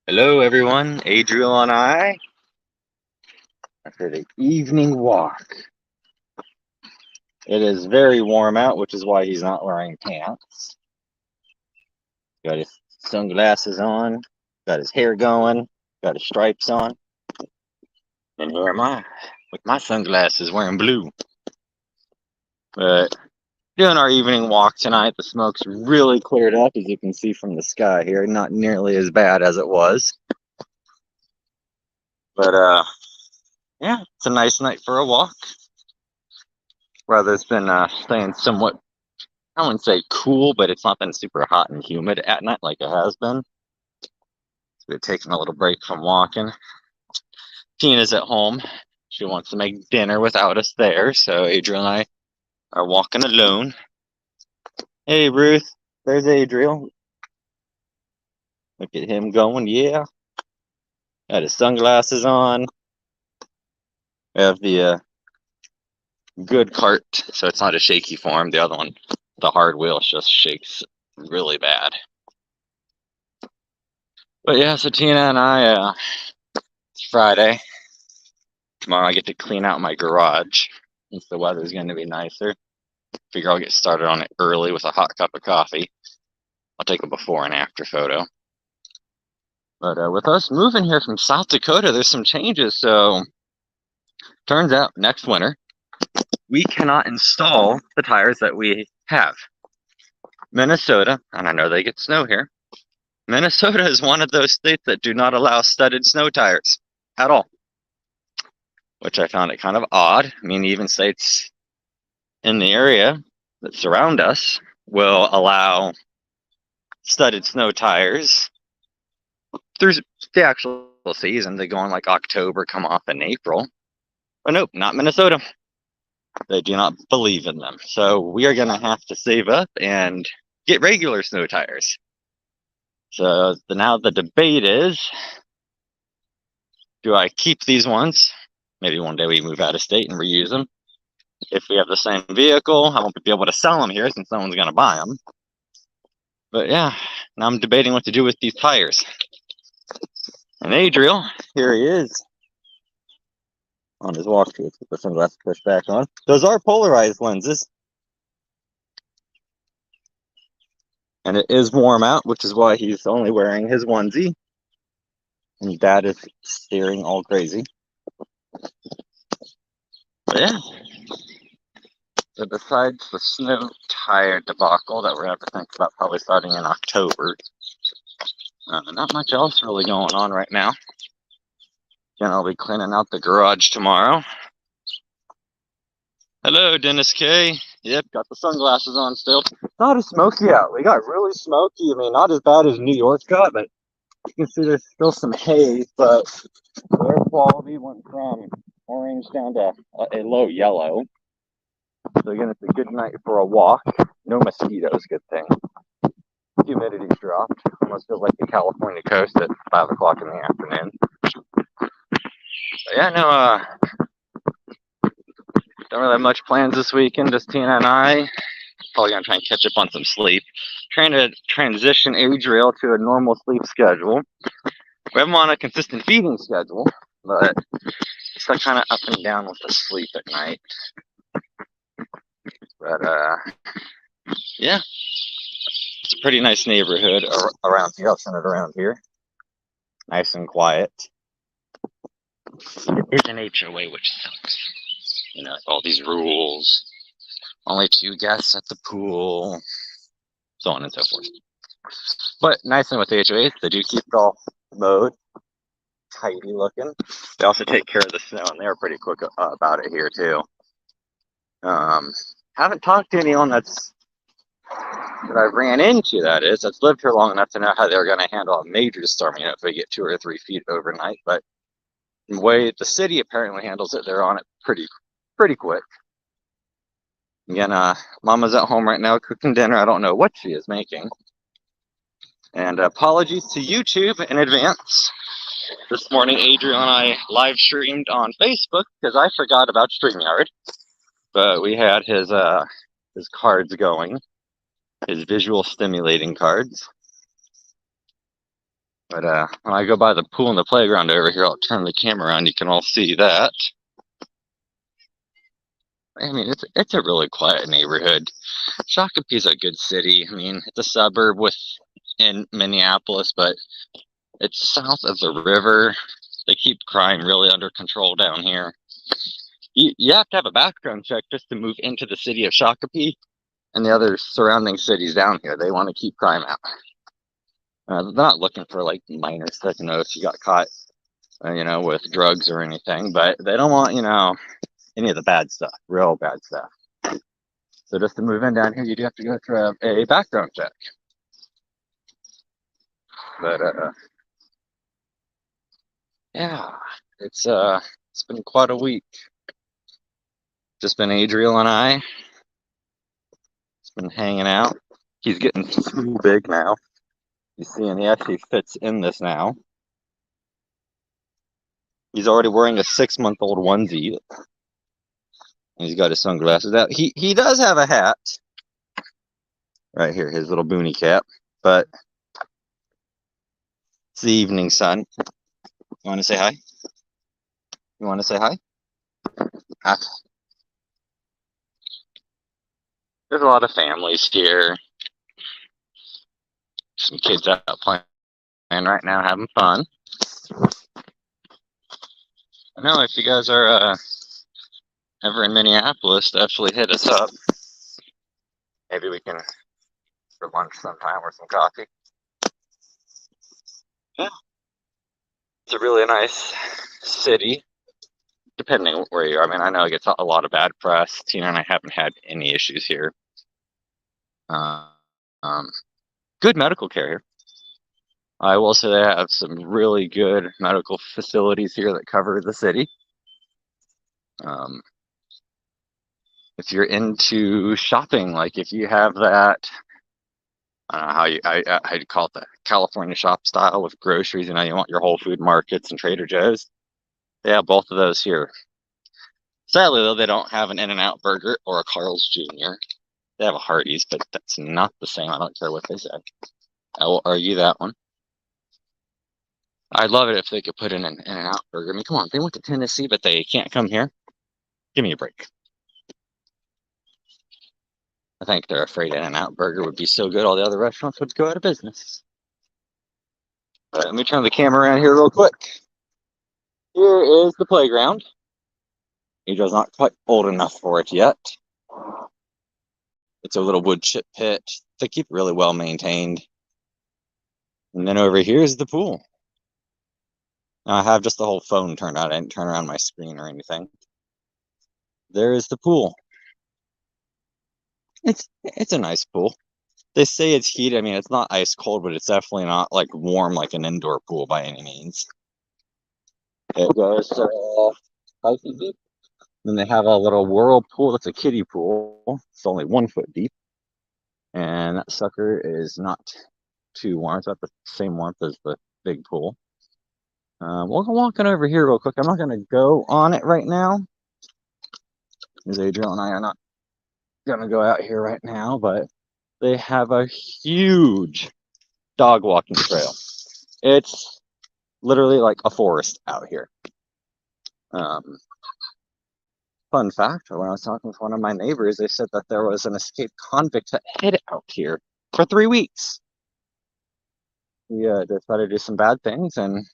Hello, everyone. Adriel and I for the evening walk. It is very warm out, which is why he's not wearing pants. Got his sunglasses on, got his hair going, got his stripes on, and here am I with my sunglasses wearing blue. But doing our evening walk tonight, the smoke's really cleared up, as you can see from the sky here. Not nearly as bad as it was. But yeah, it's a nice night for a walk. Weather's been staying somewhat, I wouldn't say cool, but it's not been super hot and humid at night like it has been. So we're taking a little break from walking. Tina's at home. She wants to make dinner without us there, so Adriel and I are walking alone. Hey, Ruth. There's Adriel. Look at him going. Yeah. Got his sunglasses on. We have the good cart, so it's not a shaky form. The other one, the hard wheel, just shakes really bad. But yeah, so Tina and I, it's Friday. Tomorrow I get to clean out my garage since the weather's going to be nicer. Figure I'll get started on it early with a hot cup of coffee. I'll take a before and after photo. But with us moving here from South Dakota, there's some changes. So turns out next winter, we cannot install the tires that we have. Minnesota, and I know they get snow here, Minnesota is one of those states that do not allow studded snow tires at all, which I found it kind of odd. I mean, even states in the area that surround us will allow studded snow tires through the actual season. They go on like October, come off in April. But nope, not Minnesota. They do not believe in them. So we are going to have to save up and get regular snow tires. So now the debate is, do I keep these ones? Maybe one day we move out of state and reuse them. If we have the same vehicle, I won't be able to sell them here since no one's going to buy them. But yeah, now I'm debating what to do with these tires. And Adriel, here he is on his walk with the sunglasses pushed back on. Those are polarized lenses. And it is warm out, which is why he's only wearing his onesie. And Dad is staring all crazy. But yeah. So besides the snow tire debacle that we're going to have to think about probably starting in October, not much else really going on right now. Again, I'll be cleaning out the garage tomorrow. Hello, Dennis K. Yep, got the sunglasses on still. Not as smoky out. We got really smoky. I mean, not as bad as New York got, but you can see there's still some haze, but air quality went from orange down to a low yellow. So again, it's a good night for a walk. No mosquitoes, good thing. Humidity's dropped. Almost feels like the California coast at 5 o'clock in the afternoon. But yeah, no, don't really have much plans this weekend. Just Tina and I. Probably gonna try and catch up on some sleep. Trying to transition Adriel to a normal sleep schedule. We have him on a consistent feeding schedule, but it's like kind of up and down with the sleep at night. But yeah, it's a pretty nice neighborhood around here. I'll send it around here. Nice and quiet. It is an HOA, which sucks. You know, all these rules. Only 2 guests at the pool. So on and so forth. But nice thing with the HOAs, they do keep it all mowed. Tidy looking. They also take care of the snow, and they're pretty quick about it here too. Haven't talked to anyone that I ran into, that's lived here long enough to know how they're going to handle a major storm. You know, if they get 2 or 3 feet overnight. But the way the city apparently handles it, they're on it pretty quick. Again, Mama's at home right now cooking dinner. I don't know what she is making. And apologies to YouTube in advance. This morning, Adriel and I live streamed on Facebook because I forgot about StreamYard. But we had his cards going, his visual stimulating cards. But when I go by the pool and the playground over here, I'll turn the camera around. You can all see that. I mean, it's a really quiet neighborhood. Shakopee's a good city. I mean, it's a suburb in Minneapolis, but it's south of the river. They keep crime really under control down here. You have to have a background check just to move into the city of Shakopee and the other surrounding cities down here. They want to keep crime out. They're not looking for like minor stuff, if you got caught, with drugs or anything, but they don't want, any of the bad stuff, real bad stuff. So just to move in down here, you do have to go through a background check. But yeah, it's been quite a week. Just been Adriel and I. It's been hanging out. He's getting too big now. You see, and he actually fits in this now. He's already wearing a 6-month-old onesie. And he's got his sunglasses out. He does have a hat. Right here, his little boonie cap. But it's the evening sun. You want to say hi? You want to say hi? There's a lot of families here. Some kids out playing right now, having fun. I know if you guys are ever in Minneapolis, definitely hit us up. Maybe we can for lunch sometime or some coffee. Yeah. It's a really nice city, depending where you are. I mean, I know it gets a lot of bad press. Tina and I haven't had any issues here. Good medical care here. I will say they have some really good medical facilities here that cover the city. If you're into shopping, like if you have that, I don't know how you call it, the California shop style with groceries, you want your Whole Food markets and Trader Joe's. They have both of those here. Sadly, though, they don't have an In-N-Out burger or a Carl's Jr. They have a Hardee's, but that's not the same. I don't care what they say. I will argue that one. I'd love it if they could put in an In-N-Out burger. I mean, come on, they went to Tennessee, but they can't come here. Give me a break. I think they're afraid In-N-Out burger would be so good, all the other restaurants would go out of business. But let me turn the camera around here real quick. Here is the playground. Adriel's not quite old enough for it yet. It's a little wood chip pit. They keep it really well maintained. And then over here is the pool. Now I have just the whole phone turned on. I didn't turn around my screen or anything. There is the pool. It's a nice pool. They say it's heated. I mean, it's not ice cold, but it's definitely not like warm like an indoor pool by any means. It goes 5 feet deep. Then they have a little whirlpool. That's a kiddie pool. It's only 1 foot deep. And that sucker is not too warm. It's about the same warmth as the big pool. We'll go walking over here real quick. I'm not going to go on it right now, because Adriel and I are not going to go out here right now, but they have a huge dog walking trail. It's literally like a forest out here. Fun fact, when I was talking with one of my neighbors, they said that there was an escaped convict that hid out here for 3 weeks. He decided to do some bad things and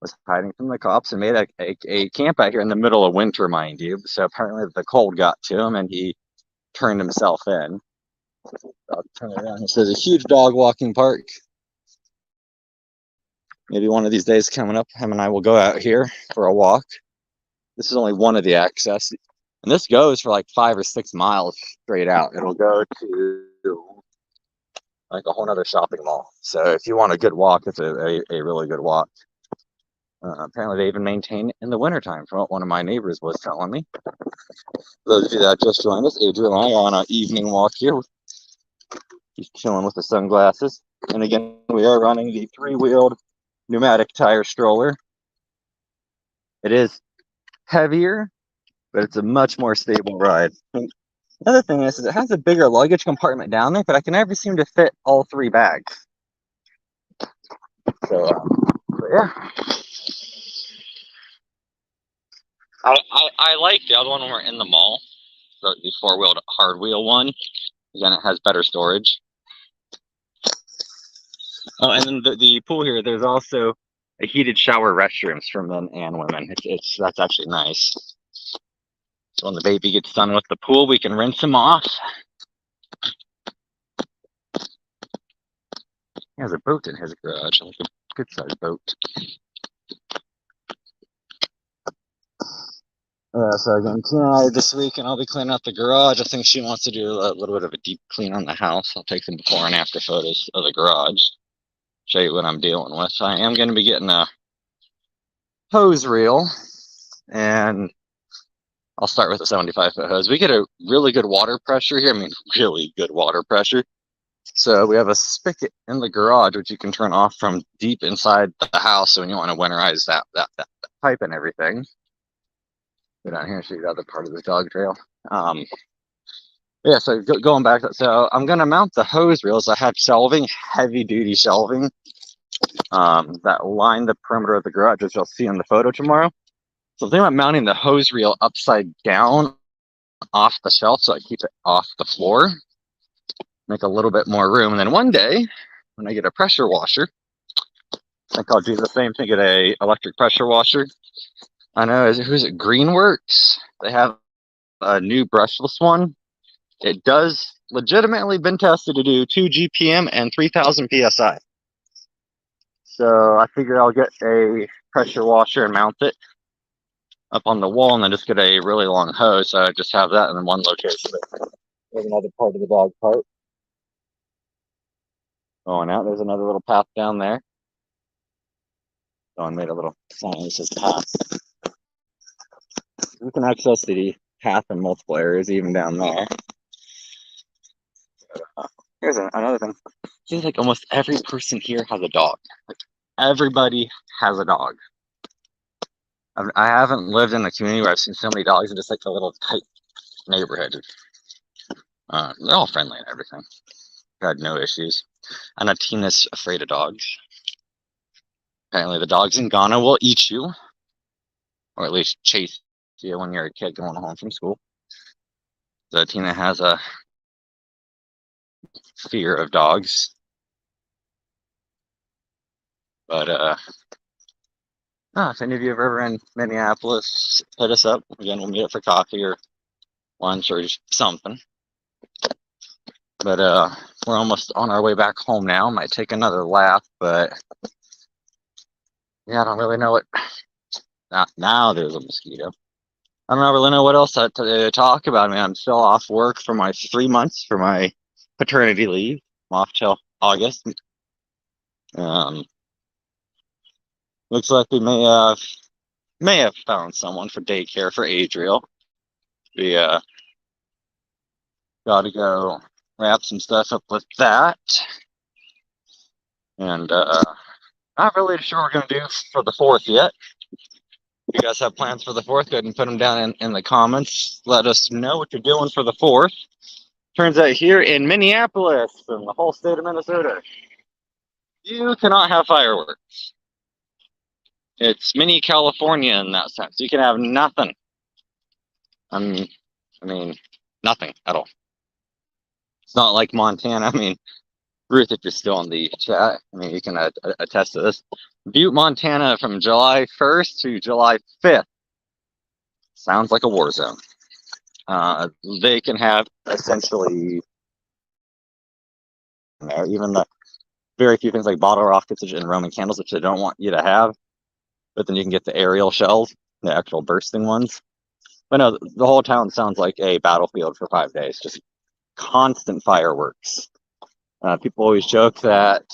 was hiding from the cops and made a camp out here in the middle of winter, mind you. So apparently the cold got to him and he turned himself in. I'll turn it around. It says a huge dog walking park. Maybe one of these days coming up, him and I will go out here for a walk. This is only one of the access. And this goes for like 5 or 6 miles straight out. It'll go to like a whole nother shopping mall. So if you want a good walk, it's a really good walk. Apparently they even maintain it in the wintertime, from what one of my neighbors was telling me. For those of you that just joined us, Adriel and I are on an evening walk here. He's chilling with the sunglasses. And again, we are running the 3-wheeled pneumatic tire stroller. It is heavier, but it's a much more stable ride. And another thing is it has a bigger luggage compartment down there, but I can never seem to fit all 3 bags. So, but yeah. I like the other one when we're in the mall, the four-wheeled hard wheel one. Again, it has better storage. Oh, and then the pool here, there's also a heated shower restrooms for men and women. That's actually nice. So when the baby gets done with the pool, we can rinse him off. He has a boat in his garage, like a good-sized boat. So again, Tina and I this week, and I'll be cleaning out the garage. I think she wants to do a little bit of a deep clean on the house. I'll take some before and after photos of the garage, show you what I'm dealing with. I am going to be getting a hose reel, and I'll start with a 75-foot hose. We get a really good water pressure here. I mean, really good water pressure. So we have a spigot in the garage, which you can turn off from deep inside the house. So when you want to winterize that pipe and everything. Go down here and show you the other part of the dog trail. Yeah, so going back, so I'm going to mount the hose reels. I have shelving, heavy duty shelving, that line the perimeter of the garage, as you'll see in the photo tomorrow. So I'm thinking about mounting the hose reel upside down off the shelf so I keep it off the floor, make a little bit more room. And then one day, when I get a pressure washer, I think I'll do the same thing, get a electric pressure washer. I know, who's it? Greenworks. They have a new brushless one. It does legitimately been tested to do 2 GPM and 3,000 PSI. So I figure I'll get a pressure washer and mount it up on the wall, and then just get a really long hose. So I just have that in one location. There's another part of the dog park going out. There's another little path down there. Someone made a little sign that says path. You can access the path in multiple areas, even down there. Here's another thing. It seems like almost every person here has a dog. Like, everybody has a dog. I haven't lived in a community where I've seen so many dogs in just like a little tight neighborhood. They're all friendly and everything. I've had no issues. I know Tina's afraid of dogs. Apparently the dogs in Ghana will eat you, or at least chase you when you're a kid going home from school. So Tina has a fear of dogs. But if any of you are ever in Minneapolis, hit us up. Again, we'll meet up for coffee or lunch or just something. But we're almost on our way back home now. Might take another lap, but yeah, I don't really know what. Now there's a mosquito. I don't really know what else to talk about. I mean, I'm still off work for my 3 months for my paternity leave. I'm off till August. Looks like we may have found someone for daycare for Adriel. We got to go wrap some stuff up with that, and not really sure what we're gonna do for the 4th yet. If you guys have plans for the 4th, go ahead and put them down in the comments. Let us know what you're doing for the 4th. Turns out here in Minneapolis, in the whole state of Minnesota, you cannot have fireworks. It's mini California in that sense. You can have nothing. I mean, nothing at all. It's not like Montana. I mean, Ruth, if you're still in the chat, I mean, you can attest to this. Butte, Montana, from July 1st to July 5th. Sounds like a war zone. They can have essentially, even the very few things like bottle rockets and Roman candles, which they don't want you to have. But then you can get the aerial shells, the actual bursting ones. But no, the whole town sounds like a battlefield for 5 days. Just constant fireworks. People always joke that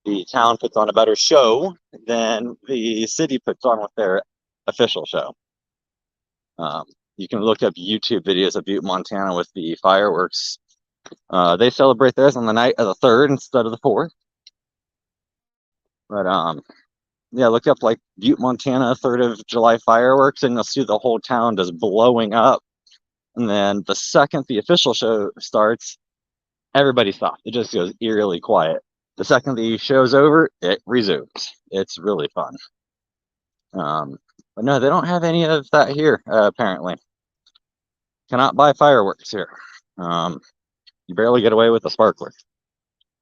the town puts on a better show than the city puts on with their official show. You can look up YouTube videos of Butte, Montana with the fireworks. They celebrate theirs on the night of the 3rd instead of the 4th. But yeah, look up like Butte, Montana, 3rd of July fireworks, and you'll see the whole town just blowing up. And then the second the official show starts, everybody stops. It just goes eerily quiet. The second the show's over, it resumes. It's really fun. But no, they don't have any of that here, apparently. Cannot buy fireworks here. You barely get away with a sparkler.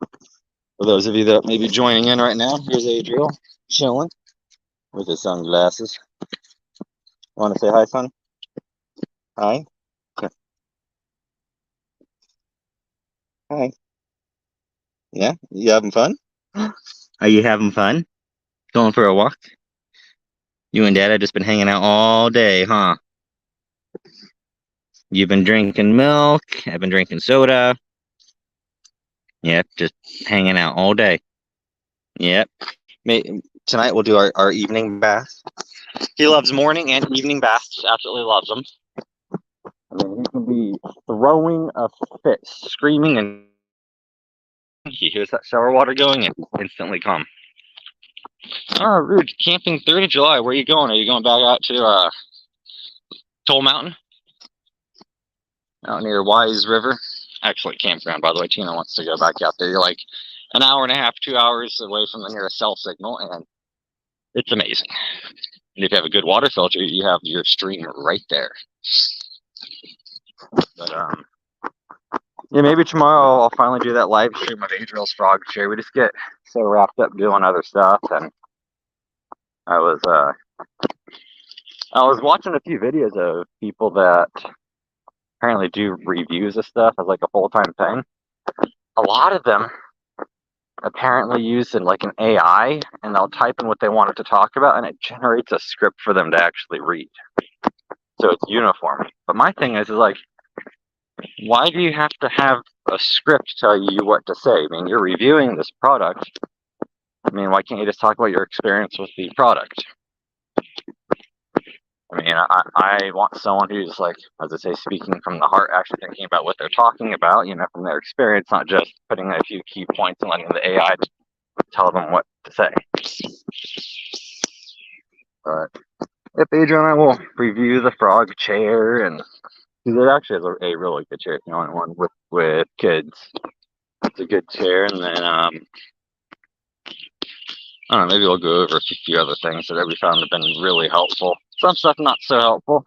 For those of you that may be joining in right now, here's Adriel chilling with his sunglasses. Want to say hi, son? Hi. Okay. Hi. Yeah, you having fun? Are you having fun? Going for a walk? You and Dada just been hanging out all day, huh? You've been drinking milk. I've been drinking soda. Yep, just hanging out all day. Yep. Tonight we'll do our evening bath. He loves morning and evening baths. Absolutely loves them. I mean, he can be throwing a fit, screaming, and he hears that shower water going and instantly calm. Oh, rude. Camping 3rd of July. Where are you going? Are you going back out to Toll Mountain? Out near Wise River. Excellent campground, by the way. Tina wants to go back out there. You're like an hour and a half, 2 hours away from the nearest cell signal, and it's amazing. And if you have a good water filter, you have your stream right there. But yeah, maybe tomorrow I'll finally do that live stream of Adriel's frog chair. We just get so wrapped up doing other stuff, and I was watching a few videos of people that apparently do reviews of stuff as like a full-time thing. A lot of them apparently use in like an AI, and they'll type in what they wanted to talk about, and it generates a script for them to actually read. So it's uniform. But my thing is like, why do you have to have a script tell you what to say? I mean, you're reviewing this product. I mean, why can't you just talk about your experience with the product? I mean, I want someone who's like, as I say, speaking from the heart, actually thinking about what they're talking about, you know, from their experience, not just putting a few key points and letting the AI tell them what to say. But if Adriel and I will review the frog chair, and it actually is a really good chair. If you want one with kids, it's a good chair. And then I don't know, maybe we'll go over a few other things that we found have been really helpful. Some stuff not so helpful.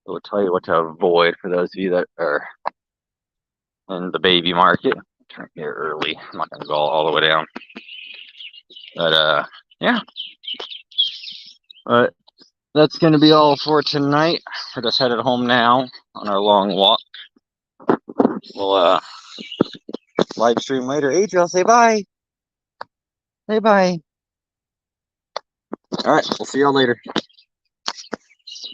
We'll tell you what to avoid for those of you that are in the baby market. Turn here early. I'm not gonna go all the way down. But yeah. But that's gonna be all for tonight. We're just headed home now on our long walk. We'll live stream later. Adriel, say bye. Say bye. All right, we'll see y'all later.